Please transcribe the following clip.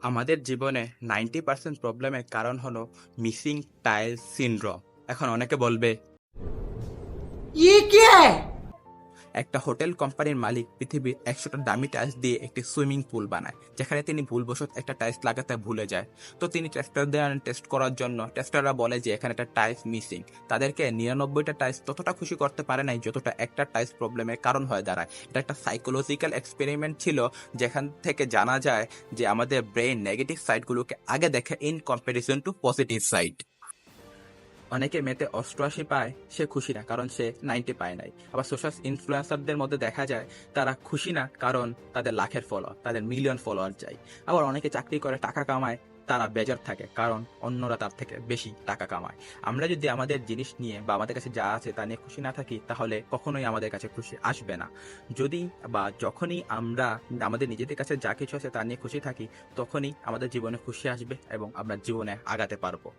আমাদের জীবনে 90% প্রবলেমের কারণ হলো মিসিং টাইল সিনড্রোম। এখন অনেকে বলবে, ये क्या है? একটা হোটেল কোম্পানির মালিক পৃথিবীর 100টা দামি টাইলস দিয়ে একটি সুইমিং পুল বানায়, যেখানে তিনি ভুলবশত একটা টাইলস লাগাতে ভুলে যায়। তো তিনি টেস্টারদের টেস্ট করার জন্য টেস্টাররা বলে যে এখানে একটা টাইলস মিসিং। তাদেরকে 99টা টাইলস ততটা খুশি করতে পারে নাই যতটা একটা টাইলস প্রবলেমের কারণ হয়ে দাঁড়ায়। এটা একটা সাইকোলজিক্যাল এক্সপেরিমেন্ট ছিল, যেখান থেকে জানা যায় যে আমাদের ব্রেন নেগেটিভ সাইডগুলোকে আগে দেখে in comparison two positive side. অনেকে মেতে 88 পায়, সে খুশি না কারণ সে 90 পায় নাই। আবার সোশ্যাল ইনফ্লুয়েন্সারদের মধ্যে দেখা যায় তারা খুশি না কারণ তাদের লাখের ফলোয়ার, তাদের মিলিয়ন ফলোয়ার চাই। আবার অনেকে চাকরি করে টাকা কামায়, তারা বেজার থাকে কারণ অন্যরা তার থেকে বেশি টাকা কামায়। আমরা যদি আমাদের জিনিস নিয়ে বা আমাদের কাছে যা আছে তা নিয়ে খুশি না থাকি, তাহলে কখনোই আমাদের কাছে খুশি আসবে না। যদি বা যখনই আমরা আমাদের নিজেদের কাছে যা কিছু আছে তা নিয়ে খুশি থাকি, তখনই আমাদের জীবনে খুশি আসবে এবং আমরা জীবনে আগাতে পারবো।